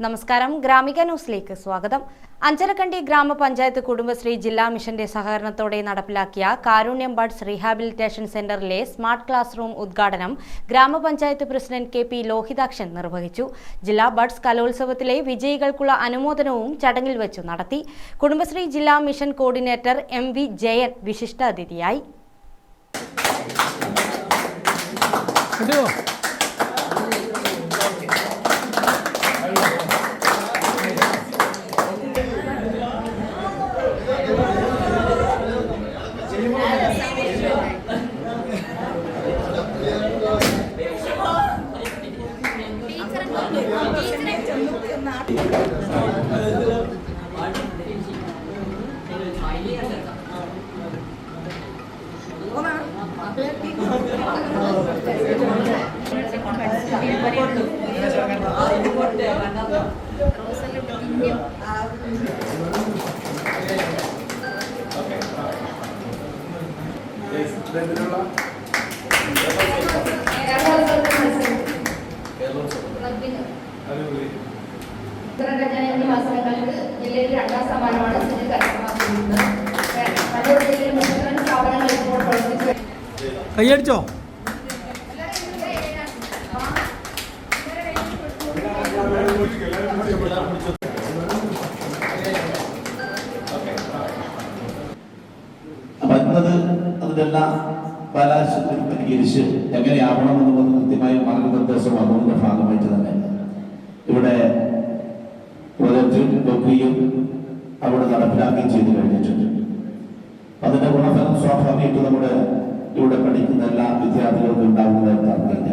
നമസ്കാരം. ഗ്രാമിക ന്യൂസിലേക്ക് സ്വാഗതം. അഞ്ചരക്കണ്ടി ഗ്രാമപഞ്ചായത്ത് കുടുംബശ്രീ ജില്ലാ മിഷന്റെ സഹകരണത്തോടെ നടപ്പിലാക്കിയ കാരുണ്യം ബഡ്സ് റീഹാബിലിറ്റേഷൻ സെന്ററിലെ സ്മാർട്ട് ക്ലാസ് റൂം ഉദ്ഘാടനം ഗ്രാമപഞ്ചായത്ത് പ്രസിഡന്റ് കെ പി ലോഹിതാക്ഷൻ നിർവഹിച്ചു. ജില്ലാ ബഡ്സ് കലോത്സവത്തിലെ വിജയികൾക്കുള്ള അനുമോദനവും ചടങ്ങിൽ വെച്ചു നടത്തി. കുടുംബശ്രീ ജില്ലാ mission coordinator M V Jayan വിശിഷ്ടാതിഥിയായി. ജില്ലയിൽ രണ്ടാം സമ്മാനമാണ് കൈയടിച്ചോ? അതിനെല്ലാം ബാലാശുപത്രി പരിഹരിച്ച് എങ്ങനെയാവണമെന്നുള്ളത് കൃത്യമായ മാർഗനിർദ്ദേശം അതിന്റെ ഭാഗമായിട്ട് തന്നെ ഇവിടെ നോക്കുകയും അവിടെ നടപ്പിലാക്കുകയും ചെയ്തു കഴിഞ്ഞിട്ടുണ്ട്. അതിന്റെ ഗുണഫലം സ്വാഭാവികമായിട്ട് നമ്മുടെ ഇവിടെ പഠിക്കുന്ന എല്ലാ വിദ്യാർത്ഥികൾക്കും ഉണ്ടാകുന്നതായിട്ട് അറിയില്ല.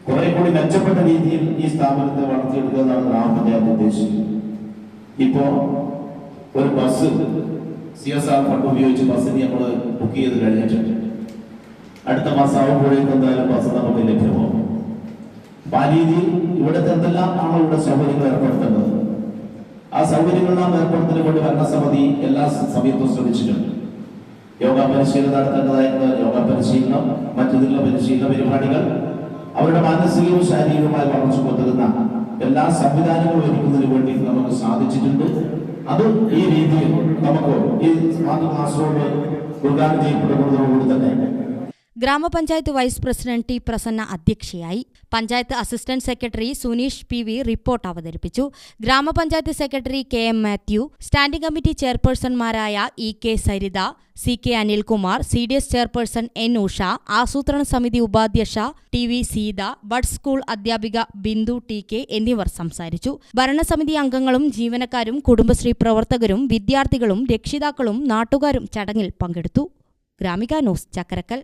കുറെ കൂടി മെച്ചപ്പെട്ട രീതിയിൽ ഈ സ്ഥാപനത്തെ വളർത്തിയെടുക്കുക എന്നാണ് ഗ്രാമപഞ്ചായത്ത് ഉദ്ദേശിക്കുന്നത്. ഇപ്പോ ഒരു ബസ് CSR ഫണ്ട് ഉപയോഗിച്ച് ബസ്സിന് നമ്മൾ ബുക്ക് ചെയ്ത് കഴിഞ്ഞിട്ടുണ്ട്. അടുത്ത മാസം ആവുമ്പോഴേക്കും എന്തായാലും ബസ് നമുക്ക് ലഭ്യമാകും. ആ രീതിയിൽ ഇവിടുത്തെ എന്തെല്ലാം ആണ് ഇവിടെ സൗകര്യങ്ങൾ ഏർപ്പെടുത്തേണ്ടത്, ആ സൗകര്യങ്ങളെല്ലാം ഏർപ്പെടുത്തുന്നതിന് വേണ്ടി ഭരണസമിതി എല്ലാ സമയത്തും ശ്രമിച്ചിട്ടുണ്ട്. യോഗ പരിശീലനം നടത്തേണ്ടതായിട്ടുള്ള യോഗ പരിശീലനം, മറ്റു പരിശീലന പരിപാടികൾ, അവരുടെ മാനസികവും ശാരീരികവുമായി വളർച്ച കൊണ്ടുവരുന്ന എല്ലാ സംവിധാനങ്ങളും ഒരുക്കുന്നതിന് വേണ്ടി നമുക്ക് സാധിച്ചിട്ടുണ്ട്. അത് ഈ രീതിയിൽ നമുക്ക് ഈ സ്മാർട്ട് ക്ലാസ് റൂം ഉദ്ഘാടനം ചെയ്യപ്പെടുന്നതോടുകൂടി തന്നെ ഗ്രാമപഞ്ചായത്ത് വൈസ് പ്രസിഡന്റ് ടി പ്രസന്ന അധ്യക്ഷയായി. Panchayat assistant secretary Suneesh PV report അവതരിപ്പിച്ചു. Grama panchayat secretary KM Mathew, standing committee ചെയർപേഴ്സൺമാരായ EK Saritha, CK Anilkumar, CDS chairperson N Usha, ആസൂത്രണ സമിതി ഉപാധ്യക്ഷ TV സീത, ബഡ് സ്കൂൾ അധ്യാപിക ബിന്ദു TK എന്നിവർ സംസാരിച്ചു. ഭരണസമിതി അംഗങ്ങളും ജീവനക്കാരും കുടുംബശ്രീ പ്രവർത്തകരും വിദ്യാർത്ഥികളും രക്ഷിതാക്കളും നാട്ടുകാരും ചടങ്ങിൽ പങ്കെടുത്തു. ഗ്രാമിക ന്യൂസ് ചക്കരക്കൽ.